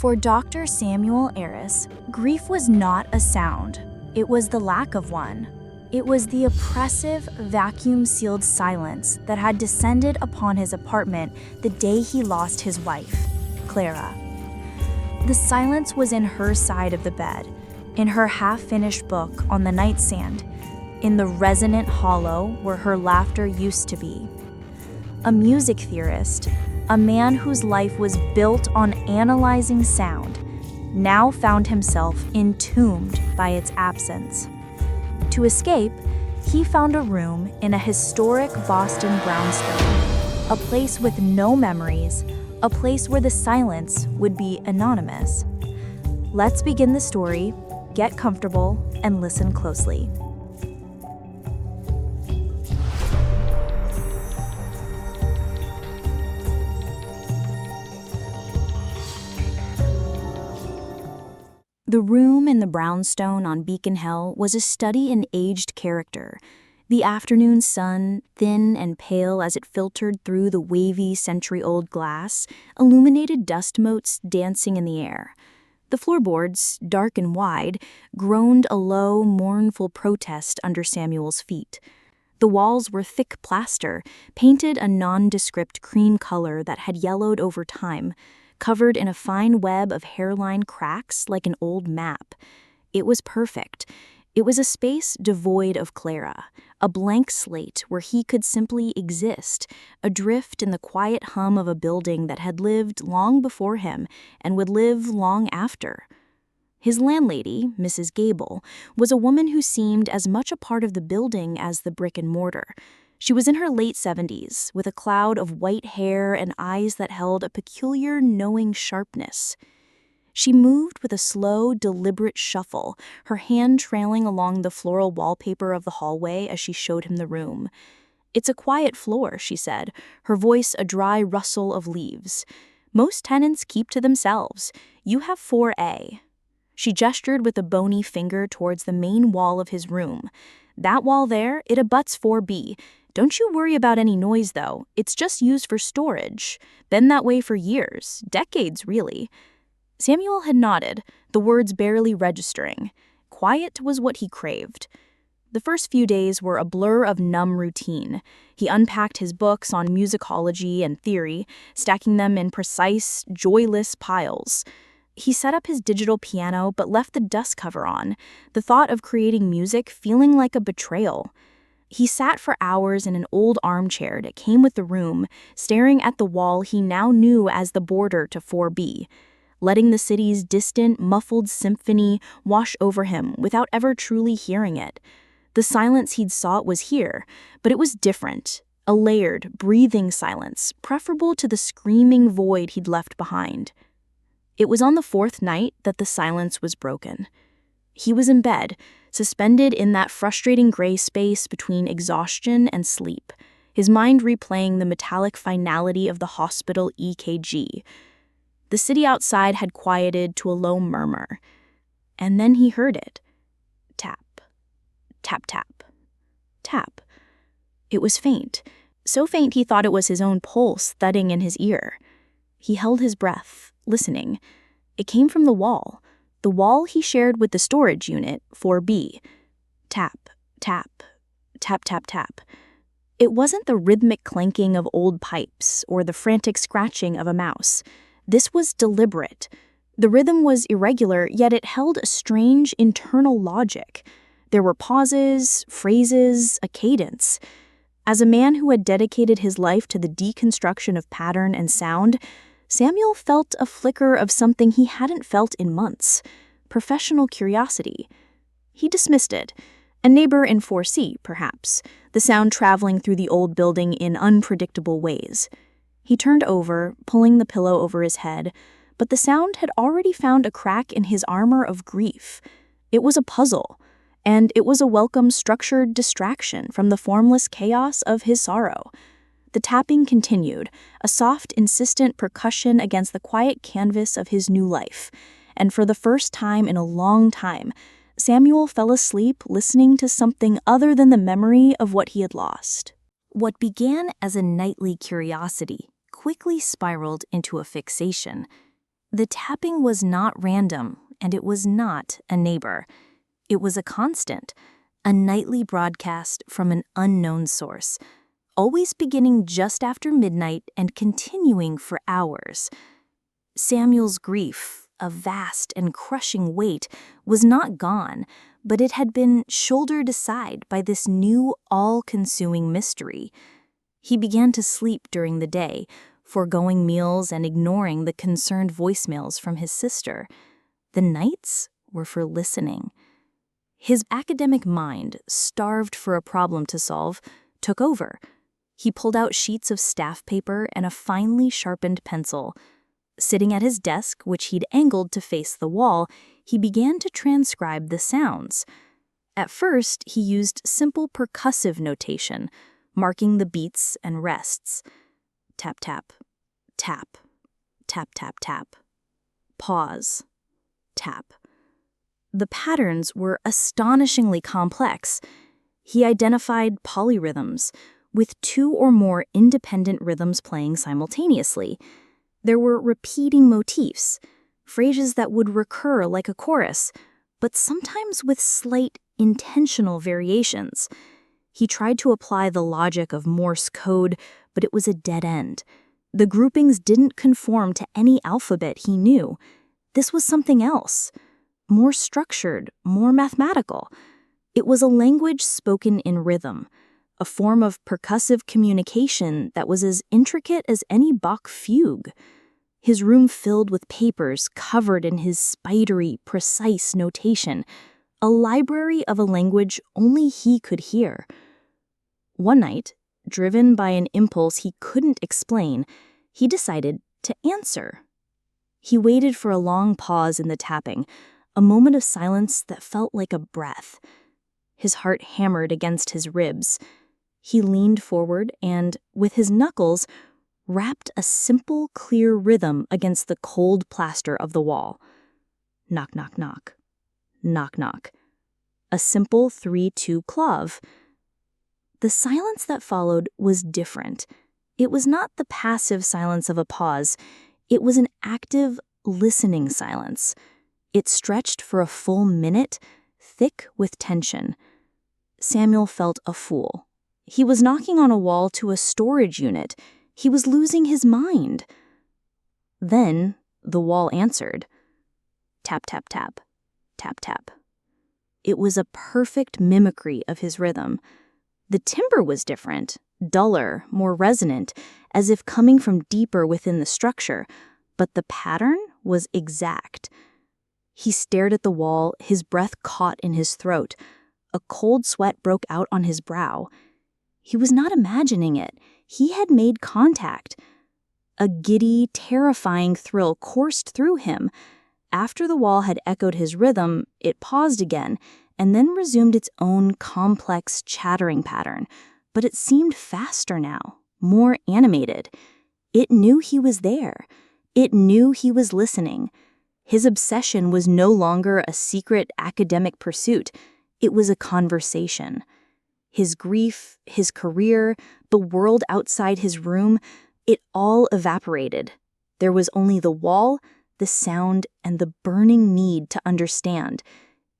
For Dr. Samuel Aris, grief was not a sound. It was the lack of one. It was the oppressive, vacuum-sealed silence that had descended upon his apartment the day he lost his wife, Clara. The silence was in her side of the bed, in her half-finished book on the nightstand, in the resonant hollow where her laughter used to be. A music theorist, a man whose life was built on analyzing sound, now found himself entombed by its absence. To escape, he found a room in a historic Boston brownstone, a place with no memories, a place where the silence would be anonymous. Let's begin the story, get comfortable, and listen closely. The room in the brownstone on Beacon Hill was a study in aged character. The afternoon sun, thin and pale as it filtered through the wavy century-old glass, illuminated dust motes dancing in the air. The floorboards, dark and wide, groaned a low, mournful protest under Samuel's feet. The walls were thick plaster, painted a nondescript cream color that had yellowed over time, covered in a fine web of hairline cracks like an old map. It was perfect. It was a space devoid of Clara, a blank slate where he could simply exist, adrift in the quiet hum of a building that had lived long before him and would live long after. His landlady, Mrs. Gable, was a woman who seemed as much a part of the building as the brick and mortar. She was in her late 70s, with a cloud of white hair and eyes that held a peculiar, knowing sharpness. She moved with a slow, deliberate shuffle, her hand trailing along the floral wallpaper of the hallway as she showed him the room. "It's a quiet floor," she said, her voice a dry rustle of leaves. "Most tenants keep to themselves. You have 4A. She gestured with a bony finger towards the main wall of his room. "That wall there, it abuts 4B. Don't you worry about any noise, though. It's just used for storage. Been that way for years, decades, really." Samuel had nodded, the words barely registering. Quiet was what he craved. The first few days were a blur of numb routine. He unpacked his books on musicology and theory, stacking them in precise, joyless piles. He set up his digital piano but left the dust cover on, the thought of creating music feeling like a betrayal. He sat for hours in an old armchair that came with the room, staring at the wall he now knew as the border to 4B, letting the city's distant, muffled symphony wash over him without ever truly hearing it. The silence he'd sought was here, but it was different, a layered, breathing silence, preferable to the screaming void he'd left behind. It was on the fourth night that the silence was broken. He was in bed, suspended in that frustrating gray space between exhaustion and sleep, his mind replaying the metallic finality of the hospital EKG. The city outside had quieted to a low murmur. And then he heard it. Tap, tap, tap, tap. It was faint, so faint he thought it was his own pulse thudding in his ear. He held his breath, listening. It came from the wall he shared with the storage unit, 4B. Tap, tap, tap, tap, tap. It wasn't the rhythmic clanking of old pipes or the frantic scratching of a mouse. This was deliberate. The rhythm was irregular, yet it held a strange internal logic. There were pauses, phrases, a cadence. As a man who had dedicated his life to the deconstruction of pattern and sound, Samuel felt a flicker of something he hadn't felt in months, professional curiosity. He dismissed it. A neighbor in 4C, perhaps, the sound traveling through the old building in unpredictable ways. He turned over, pulling the pillow over his head, but the sound had already found a crack in his armor of grief. It was a puzzle, and it was a welcome structured distraction from the formless chaos of his sorrow. The tapping continued, a soft, insistent percussion against the quiet canvas of his new life, and for the first time in a long time, Samuel fell asleep listening to something other than the memory of what he had lost. What began as a nightly curiosity quickly spiraled into a fixation. The tapping was not random, and it was not a neighbor. It was a constant, a nightly broadcast from an unknown source, always beginning just after midnight and continuing for hours. Samuel's grief, a vast and crushing weight, was not gone, but it had been shouldered aside by this new all-consuming mystery. He began to sleep during the day, foregoing meals and ignoring the concerned voicemails from his sister. The nights were for listening. His academic mind, starved for a problem to solve, took over. He pulled out sheets of staff paper and a finely sharpened pencil. Sitting at his desk, which he'd angled to face the wall, he began to transcribe the sounds. At first, he used simple percussive notation, marking the beats and rests. Tap, tap, tap, tap, tap, tap. Pause, tap. The patterns were astonishingly complex. He identified polyrhythms, with 2 or more independent rhythms playing simultaneously. There were repeating motifs, phrases that would recur like a chorus, but sometimes with slight, intentional variations. He tried to apply the logic of Morse code, but it was a dead end. The groupings didn't conform to any alphabet he knew. This was something else, more structured, more mathematical. It was a language spoken in rhythm, a form of percussive communication that was as intricate as any Bach fugue. His room filled with papers covered in his spidery, precise notation, a library of a language only he could hear. One night, driven by an impulse he couldn't explain, he decided to answer. He waited for a long pause in the tapping, a moment of silence that felt like a breath. His heart hammered against his ribs. He leaned forward and, with his knuckles, rapped a simple, clear rhythm against the cold plaster of the wall. Knock, knock, knock. Knock, knock. A simple 3-2 clave. The silence that followed was different. It was not the passive silence of a pause. It was an active, listening silence. It stretched for a full minute, thick with tension. Samuel felt a fool. He was knocking on a wall to a storage unit. He was losing his mind. Then the wall answered. Tap, tap, tap. Tap, tap. It was a perfect mimicry of his rhythm. The timbre was different, duller, more resonant, as if coming from deeper within the structure, but the pattern was exact. He stared at the wall, his breath caught in his throat. A cold sweat broke out on his brow. He was not imagining it. He had made contact. A giddy, terrifying thrill coursed through him. After the wall had echoed his rhythm, it paused again, and then resumed its own complex chattering pattern. But it seemed faster now, more animated. It knew he was there. It knew he was listening. His obsession was no longer a secret academic pursuit. It was a conversation. His grief, his career, the world outside his room, it all evaporated. There was only the wall, the sound, and the burning need to understand.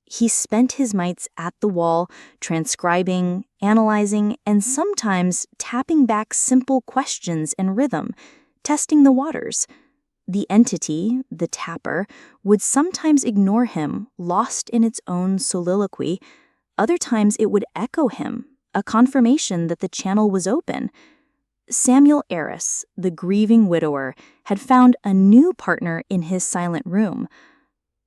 He spent his nights at the wall, transcribing, analyzing, and sometimes tapping back simple questions in rhythm, testing the waters. The entity, the tapper, would sometimes ignore him, lost in its own soliloquy. Other times it would echo him, a confirmation that the channel was open. Samuel Aris, the grieving widower, had found a new partner in his silent room,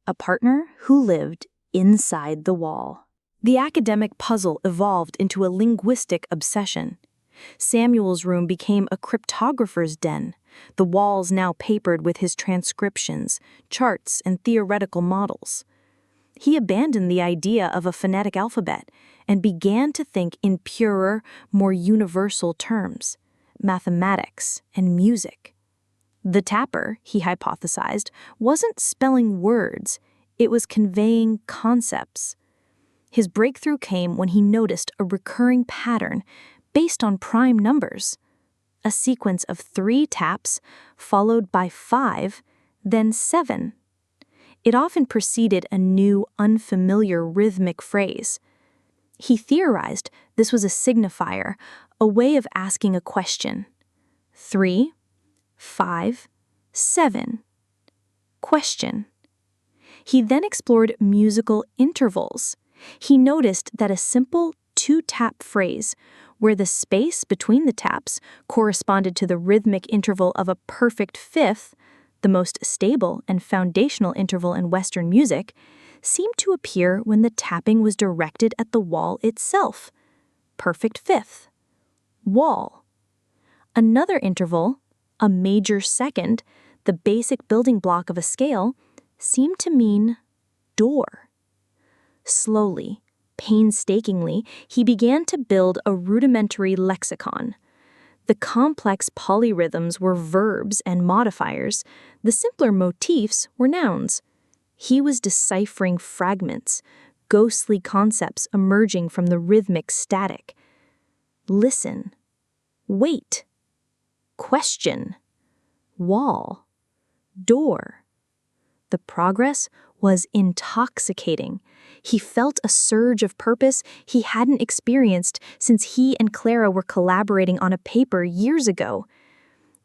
a partner who lived inside the wall. The academic puzzle evolved into a linguistic obsession. Samuel's room became a cryptographer's den, the walls now papered with his transcriptions, charts, and theoretical models. He abandoned the idea of a phonetic alphabet and began to think in purer, more universal terms, mathematics and music. The tapper, he hypothesized, wasn't spelling words, it was conveying concepts. His breakthrough came when he noticed a recurring pattern based on prime numbers. A sequence of 3 taps, followed by 5, then 7. It often preceded a new, unfamiliar rhythmic phrase. He theorized this was a signifier, a way of asking a question. 3, 5, 7. Question. He then explored musical intervals. He noticed that a simple 2-tap phrase, where the space between the taps corresponded to the rhythmic interval of a perfect fifth, the most stable and foundational interval in Western music, seemed to appear when the tapping was directed at the wall itself. Perfect fifth. Wall. Another interval, a major second, the basic building block of a scale, seemed to mean door. Slowly, painstakingly, he began to build a rudimentary lexicon. The complex polyrhythms were verbs and modifiers. The simpler motifs were nouns. He was deciphering fragments, ghostly concepts emerging from the rhythmic static. Listen. Wait. Question. Wall. Door. The progress was intoxicating. He felt a surge of purpose he hadn't experienced since he and Clara were collaborating on a paper years ago.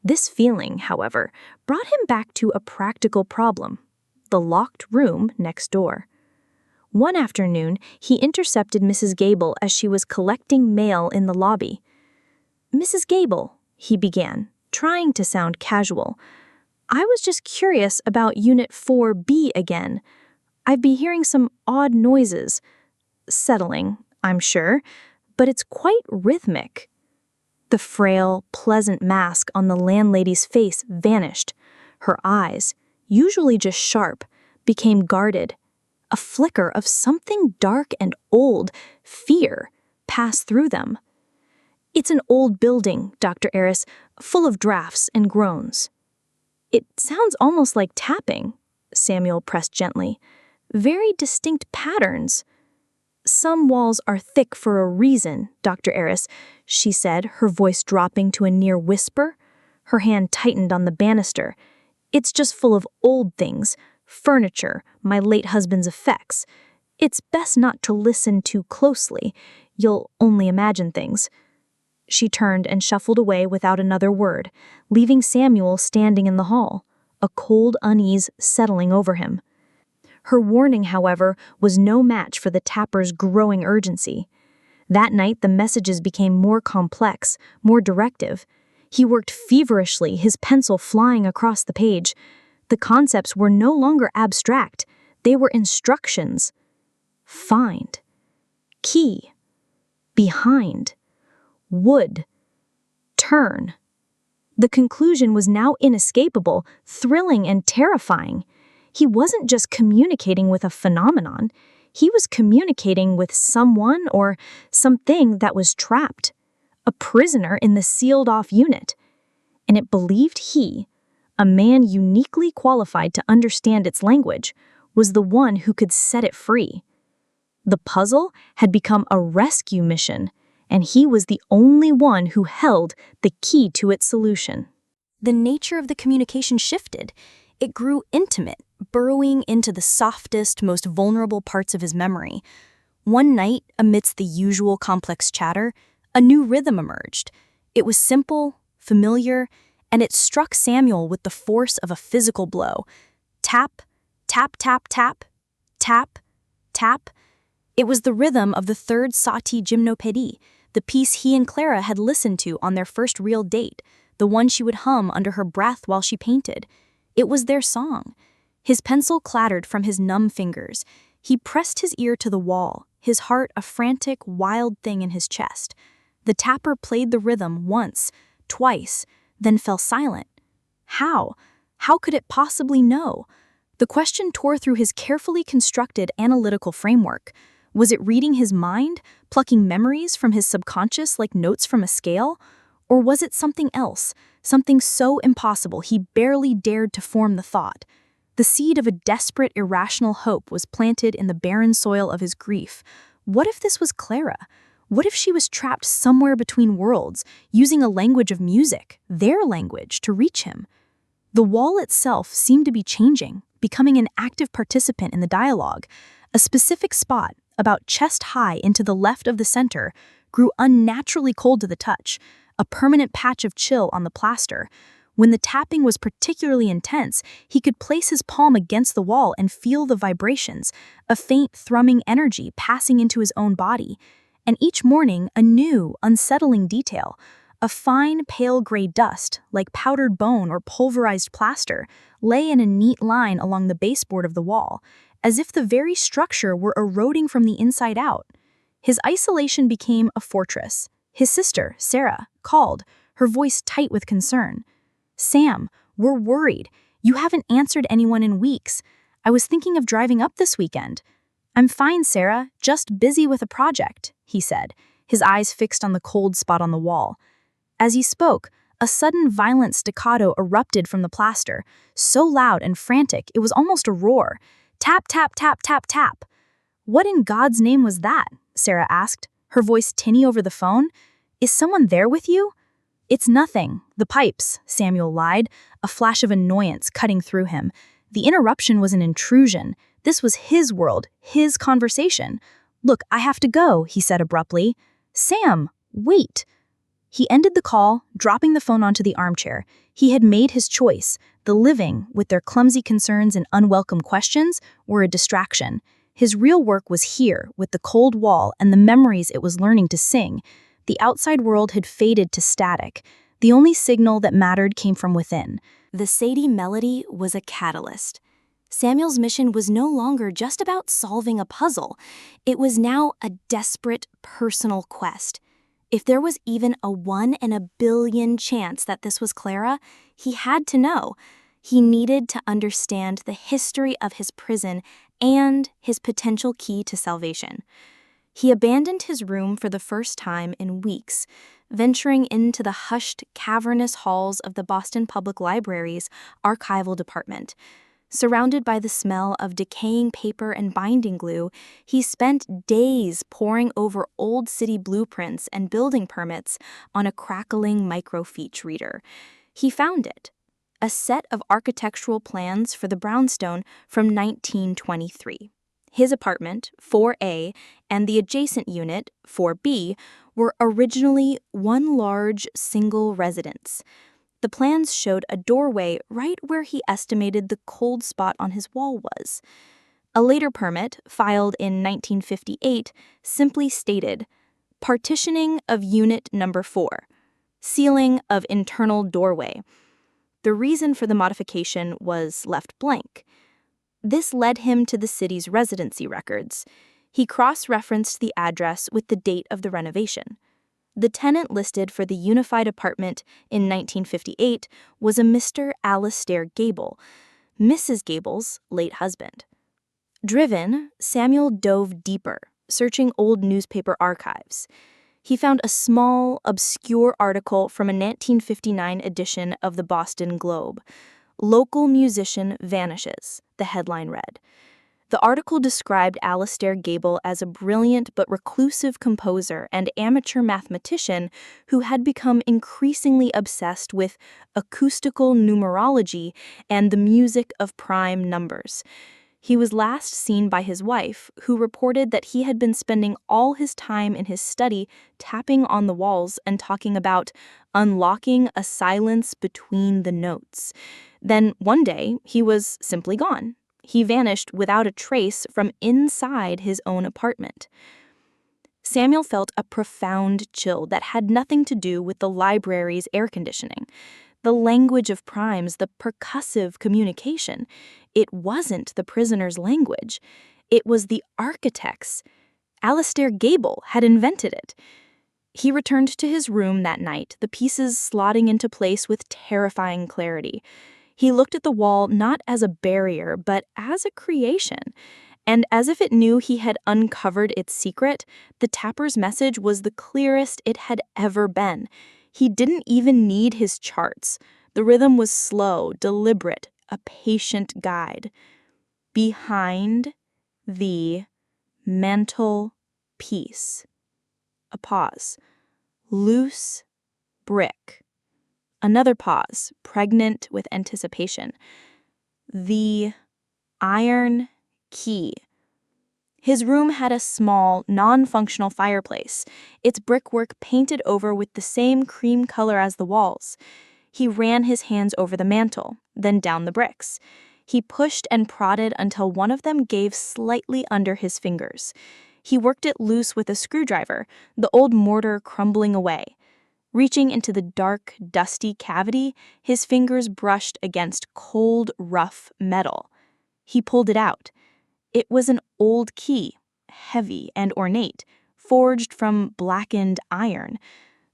This feeling, however, brought him back to a practical problem: the locked room next door. One afternoon, he intercepted Mrs. Gable as she was collecting mail in the lobby. "Mrs. Gable," he began, trying to sound casual, "I was just curious about Unit 4B again. I've been hearing some odd noises. Settling, I'm sure, but it's quite rhythmic." The frail, pleasant mask on the landlady's face vanished. Her eyes, usually just sharp, became guarded. A flicker of something dark and old, fear, passed through them. "It's an old building, Dr. Aris, full of drafts and groans." "It sounds almost like tapping," Samuel pressed gently. "Very distinct patterns." "Some walls are thick for a reason, Dr. Aris," she said, her voice dropping to a near whisper. Her hand tightened on the banister. "It's just full of old things, furniture, my late husband's effects. It's best not to listen too closely. You'll only imagine things." She turned and shuffled away without another word, leaving Samuel standing in the hall, a cold unease settling over him. Her warning, however, was no match for the tapper's growing urgency. That night, the messages became more complex, more directive. He worked feverishly, his pencil flying across the page. The concepts were no longer abstract. They were instructions. Find. Key. Behind. Wood. Turn. The conclusion was now inescapable, thrilling and terrifying. He wasn't just communicating with a phenomenon. He was communicating with someone or something that was trapped, a prisoner in the sealed-off unit. And it believed he, a man uniquely qualified to understand its language, was the one who could set it free. The puzzle had become a rescue mission, and he was the only one who held the key to its solution. The nature of the communication shifted. It grew intimate, burrowing into the softest, most vulnerable parts of his memory. One night, amidst the usual complex chatter, a new rhythm emerged. It was simple, familiar, and it struck Samuel with the force of a physical blow. Tap, tap, tap, tap, tap, tap. It was the rhythm of the third Satie Gymnopédie, the piece he and Clara had listened to on their first real date, the one she would hum under her breath while she painted. It was their song. His pencil clattered from his numb fingers. He pressed his ear to the wall, his heart a frantic, wild thing in his chest. The tapper played the rhythm once, twice, then fell silent. How? How could it possibly know? The question tore through his carefully constructed analytical framework. Was it reading his mind, plucking memories from his subconscious like notes from a scale? Or was it something else, something so impossible he barely dared to form the thought? The seed of a desperate, irrational hope was planted in the barren soil of his grief. What if this was Clara? What if she was trapped somewhere between worlds, using a language of music, their language, to reach him? The wall itself seemed to be changing, becoming an active participant in the dialogue. A specific spot, about chest high into the left of the center, grew unnaturally cold to the touch, a permanent patch of chill on the plaster. When the tapping was particularly intense, he could place his palm against the wall and feel the vibrations, a faint thrumming energy passing into his own body. And each morning, a new, unsettling detail. A fine, pale gray dust, like powdered bone or pulverized plaster, lay in a neat line along the baseboard of the wall, as if the very structure were eroding from the inside out. His isolation became a fortress. His sister, Sarah, called, her voice tight with concern. "Sam, we're worried. You haven't answered anyone in weeks. I was thinking of driving up this weekend." "I'm fine, Sarah, just busy with a project," he said, his eyes fixed on the cold spot on the wall. As he spoke, a sudden violent staccato erupted from the plaster, so loud and frantic it was almost a roar. Tap, tap, tap, tap, tap. "What in God's name was that?" Sarah asked, her voice tinny over the phone. "Is someone there with you?" "It's nothing. The pipes," Samuel lied, a flash of annoyance cutting through him. The interruption was an intrusion. This was his world, his conversation. "Look, I have to go," he said abruptly. "Sam, wait." He ended the call, dropping the phone onto the armchair. He had made his choice. The living, with their clumsy concerns and unwelcome questions, were a distraction. His real work was here, with the cold wall and the memories it was learning to sing. The outside world had faded to static. The only signal that mattered came from within. The Sadie melody was a catalyst. Samuel's mission was no longer just about solving a puzzle. It was now a desperate, personal quest. If there was even a 1 in a billion chance that this was Clara, he had to know. He needed to understand the history of his prison and his potential key to salvation. He abandoned his room for the first time in weeks, venturing into the hushed, cavernous halls of the Boston Public Library's archival department. Surrounded by the smell of decaying paper and binding glue, he spent days poring over old city blueprints and building permits on a crackling microfiche reader. He found it, a set of architectural plans for the brownstone from 1923. His apartment, 4A, and the adjacent unit, 4B, were originally one large single residence. The plans showed a doorway right where he estimated the cold spot on his wall was. A later permit, filed in 1958, simply stated, "Partitioning of Unit Number 4, Sealing of Internal Doorway." The reason for the modification was left blank. This led him to the city's residency records. He cross-referenced the address with the date of the renovation. The tenant listed for the unified apartment in 1958 was a Mr. Alistair Gable, Mrs. Gable's late husband. Driven, Samuel dove deeper, searching old newspaper archives. He found a small, obscure article from a 1959 edition of the Boston Globe. "Local musician vanishes," the headline read. The article described Alistair Gable as a brilliant but reclusive composer and amateur mathematician who had become increasingly obsessed with acoustical numerology and the music of prime numbers. He was last seen by his wife, who reported that he had been spending all his time in his study tapping on the walls and talking about unlocking a silence between the notes. Then one day, he was simply gone. He vanished without a trace from inside his own apartment. Samuel felt a profound chill that had nothing to do with the library's air conditioning. The language of primes, the percussive communication. It wasn't the prisoner's language. It was the architect's. Alistair Gable had invented it. He returned to his room that night, the pieces slotting into place with terrifying clarity. He looked at the wall not as a barrier, but as a creation. And as if it knew he had uncovered its secret, the tapper's message was the clearest it had ever been. He didn't even need his charts. The rhythm was slow, deliberate, a patient guide. Behind the mantel piece. A pause. Loose brick. Another pause, pregnant with anticipation. The iron key. His room had a small, non-functional fireplace, its brickwork painted over with the same cream color as the walls. He ran his hands over the mantel, then down the bricks. He pushed and prodded until one of them gave slightly under his fingers. He worked it loose with a screwdriver, the old mortar crumbling away. Reaching into the dark, dusty cavity, his fingers brushed against cold, rough metal. He pulled it out. It was an old key, heavy and ornate, forged from blackened iron.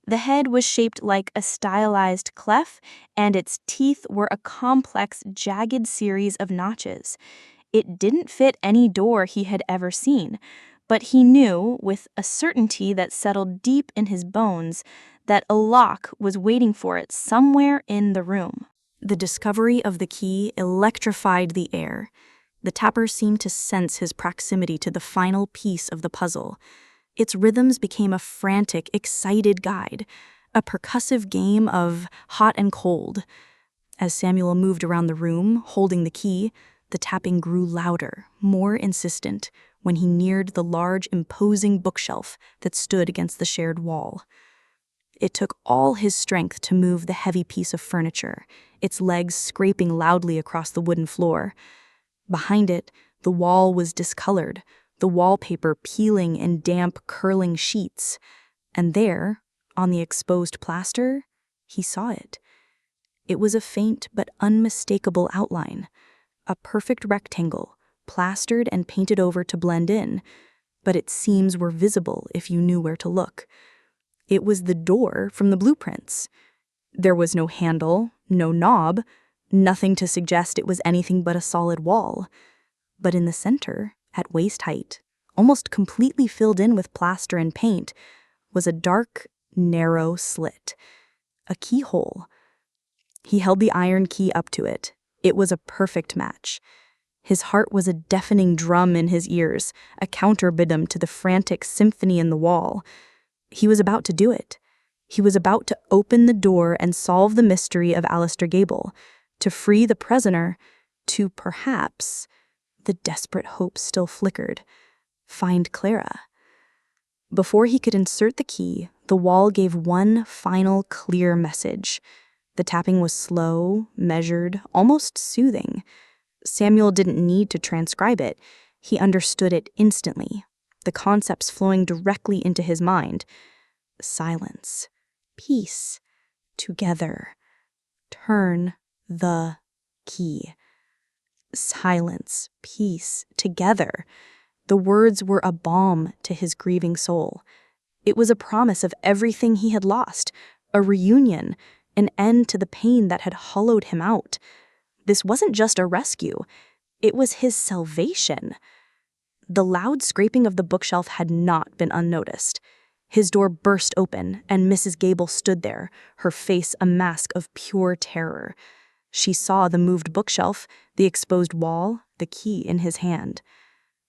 The head was shaped like a stylized clef, and its teeth were a complex, jagged series of notches. It didn't fit any door he had ever seen, but he knew, with a certainty that settled deep in his bones, that a lock was waiting for it somewhere in the room. The discovery of the key electrified the air. The tapper seemed to sense his proximity to the final piece of the puzzle. Its rhythms became a frantic, excited guide, a percussive game of hot and cold. As Samuel moved around the room, holding the key, the tapping grew louder, more insistent, when he neared the large, imposing bookshelf that stood against the shared wall. It took all his strength to move the heavy piece of furniture, its legs scraping loudly across the wooden floor. Behind it, the wall was discolored, the wallpaper peeling in damp, curling sheets. And there, on the exposed plaster, he saw it. It was a faint but unmistakable outline, a perfect rectangle, plastered and painted over to blend in, but its seams were visible if you knew where to look. It was the door from the blueprints. There was no handle, no knob, nothing to suggest it was anything but a solid wall. But in the center, at waist height, almost completely filled in with plaster and paint, was a dark, narrow slit, a keyhole. He held the iron key up to it. It was a perfect match. His heart was a deafening drum in his ears, a counter-rhythm to the frantic symphony in the wall. He was about to do it. He was about to open the door and solve the mystery of Alistair Gable, to free the prisoner, to perhaps, the desperate hope still flickered, find Clara. Before he could insert the key, the wall gave one final clear message. The tapping was slow, measured, almost soothing. Samuel didn't need to transcribe it. He understood it instantly, the concepts flowing directly into his mind. Silence, peace, together, turn the key. Silence, peace, together. The words were a balm to his grieving soul. It was a promise of everything he had lost, a reunion, an end to the pain that had hollowed him out. This wasn't just a rescue, it was his salvation. The loud scraping of the bookshelf had not been unnoticed. His door burst open, and Mrs. Gable stood there, her face a mask of pure terror. She saw the moved bookshelf, the exposed wall, the key in his hand.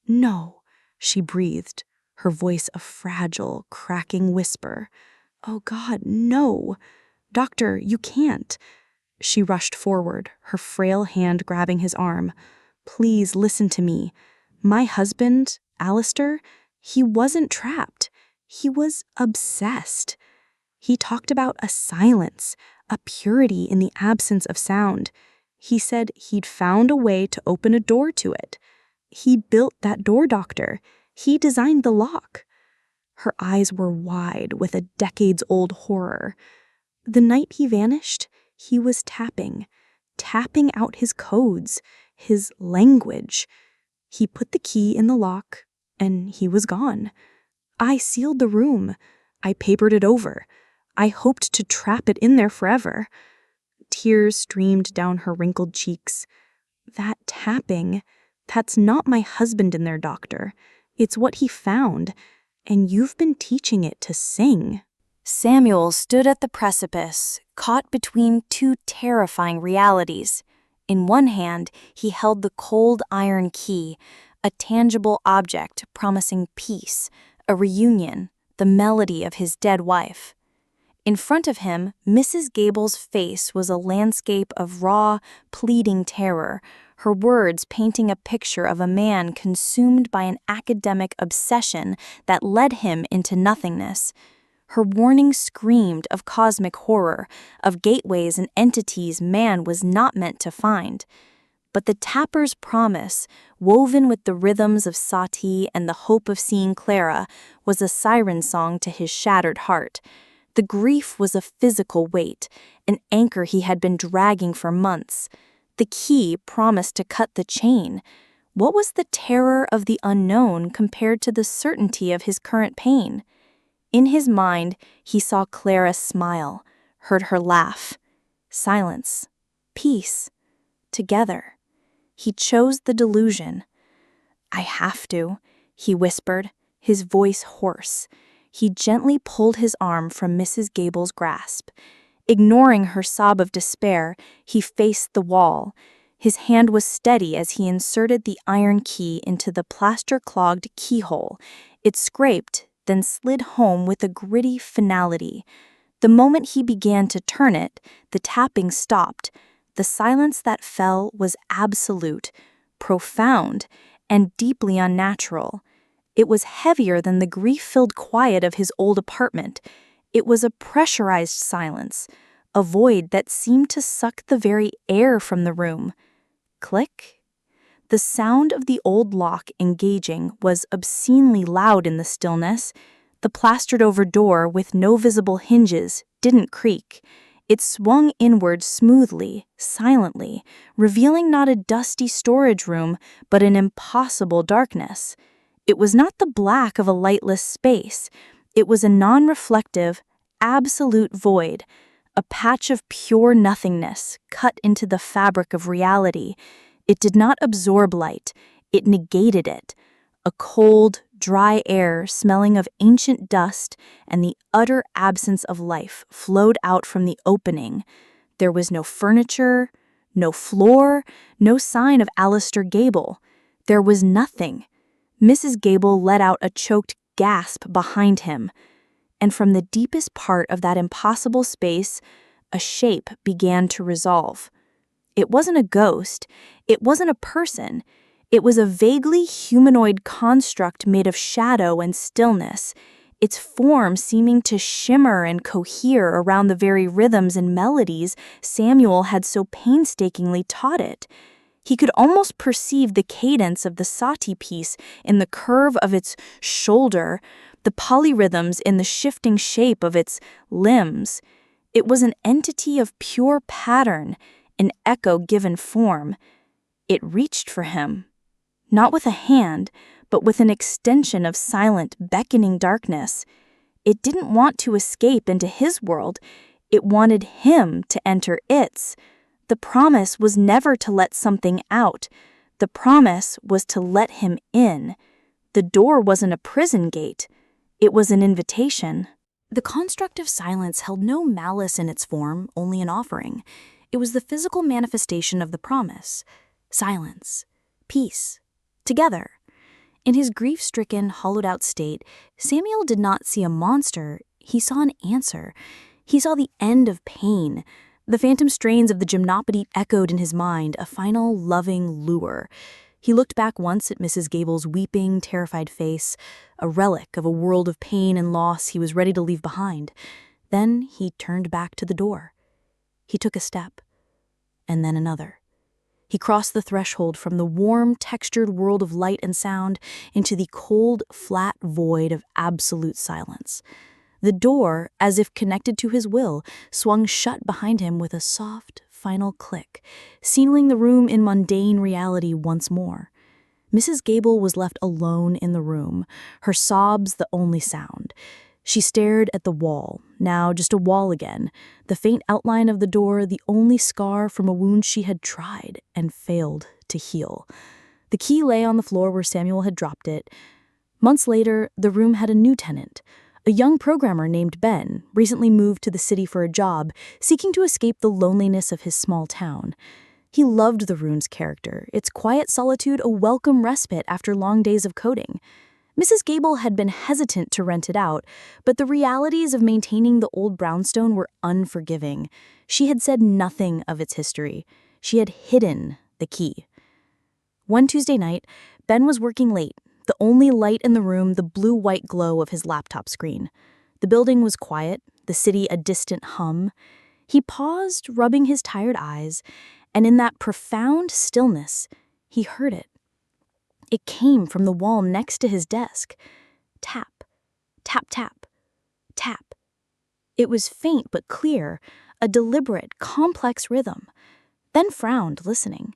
"No," she breathed, her voice a fragile, cracking whisper. "Oh God, no! Doctor, you can't." She rushed forward, her frail hand grabbing his arm. "Please listen to me. My husband, Alistair, he wasn't trapped. He was obsessed. He talked about a silence, a purity in the absence of sound. He said he'd found a way to open a door to it. He built that door, Doctor. He designed the lock." Her eyes were wide with a decades-old horror. The night he vanished, he was tapping out his codes, his language. He put the key in the lock, and he was gone. I sealed the room. I papered it over. I hoped to trap it in there forever. Tears streamed down her wrinkled cheeks. "That tapping, that's not my husband in there, Doctor. It's what he found, and you've been teaching it to sing." Samuel stood at the precipice, caught between two terrifying realities. In one hand, he held the cold iron key, a tangible object promising peace, a reunion, the melody of his dead wife. In front of him, Mrs. Gable's face was a landscape of raw, pleading terror, her words painting a picture of a man consumed by an academic obsession that led him into nothingness. Her warning screamed of cosmic horror, of gateways and entities man was not meant to find. But the tapper's promise, woven with the rhythms of Sati and the hope of seeing Clara, was a siren song to his shattered heart. The grief was a physical weight, an anchor he had been dragging for months. The key promised to cut the chain. What was the terror of the unknown compared to the certainty of his current pain? In his mind, he saw Clara smile, heard her laugh. Silence. Peace. Together. He chose the delusion. "I have to," he whispered, his voice hoarse. He gently pulled his arm from Mrs. Gable's grasp. Ignoring her sob of despair, he faced the wall. His hand was steady as he inserted the iron key into the plaster-clogged keyhole. It scraped, then slid home with a gritty finality. The moment he began to turn it, the tapping stopped. The silence that fell was absolute, profound, and deeply unnatural. It was heavier than the grief-filled quiet of his old apartment. It was a pressurized silence, a void that seemed to suck the very air from the room. Click. The sound of the old lock engaging was obscenely loud in the stillness. The plastered-over door with no visible hinges didn't creak. It swung inward smoothly, silently, revealing not a dusty storage room, but an impossible darkness. It was not the black of a lightless space. It was a non-reflective, absolute void, a patch of pure nothingness cut into the fabric of reality. It did not absorb light, it negated it. A cold, dry air smelling of ancient dust and the utter absence of life flowed out from the opening. There was no furniture, no floor, no sign of Alistair Gable. There was nothing. Mrs. Gable let out a choked gasp behind him. And from the deepest part of that impossible space, a shape began to resolve. It wasn't a ghost. It wasn't a person. It was a vaguely humanoid construct made of shadow and stillness, its form seeming to shimmer and cohere around the very rhythms and melodies Samuel had so painstakingly taught it. He could almost perceive the cadence of the Sati piece in the curve of its shoulder, the polyrhythms in the shifting shape of its limbs. It was an entity of pure pattern, an echo given form. It reached for him. Not with a hand, but with an extension of silent, beckoning darkness. It didn't want to escape into his world. It wanted him to enter its. The promise was never to let something out. The promise was to let him in. The door wasn't a prison gate. It was an invitation. The construct of silence held no malice in its form, only an offering. It was the physical manifestation of the promise. Silence. Peace. Together. In his grief-stricken, hollowed-out state, Samuel did not see a monster. He saw an answer. He saw the end of pain. The phantom strains of the gymnopody echoed in his mind, a final, loving lure. He looked back once at Mrs. Gable's weeping, terrified face, a relic of a world of pain and loss he was ready to leave behind. Then he turned back to the door. He took a step, and then another. He crossed the threshold from the warm, textured world of light and sound into the cold, flat void of absolute silence. The door, as if connected to his will, swung shut behind him with a soft, final click, sealing the room in mundane reality once more. Mrs. Gable was left alone in the room, her sobs the only sound. She stared at the wall, now just a wall again, the faint outline of the door the only scar from a wound she had tried and failed to heal. The key lay on the floor where Samuel had dropped it. Months later, the room had a new tenant, a young programmer named Ben, recently moved to the city for a job, seeking to escape the loneliness of his small town. He loved the room's character, its quiet solitude a welcome respite after long days of coding. Mrs. Gable had been hesitant to rent it out, but the realities of maintaining the old brownstone were unforgiving. She had said nothing of its history. She had hidden the key. One Tuesday night, Ben was working late, the only light in the room the blue-white glow of his laptop screen. The building was quiet, the city a distant hum. He paused, rubbing his tired eyes, and in that profound stillness, he heard it. It came from the wall next to his desk. Tap, tap, tap, tap. It was faint but clear, a deliberate, complex rhythm. Ben frowned, listening.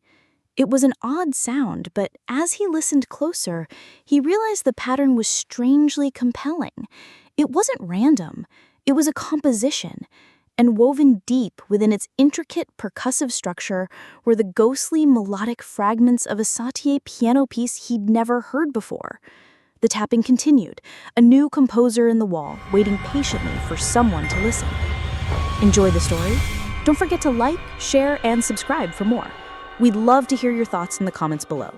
It was an odd sound, but as he listened closer, he realized the pattern was strangely compelling. It wasn't random. It was a composition, and woven deep within its intricate percussive structure were the ghostly melodic fragments of a Satie piano piece he'd never heard before. The tapping continued, a new composer in the wall, waiting patiently for someone to listen. Enjoy the story? Don't forget to like, share, and subscribe for more. We'd love to hear your thoughts in the comments below.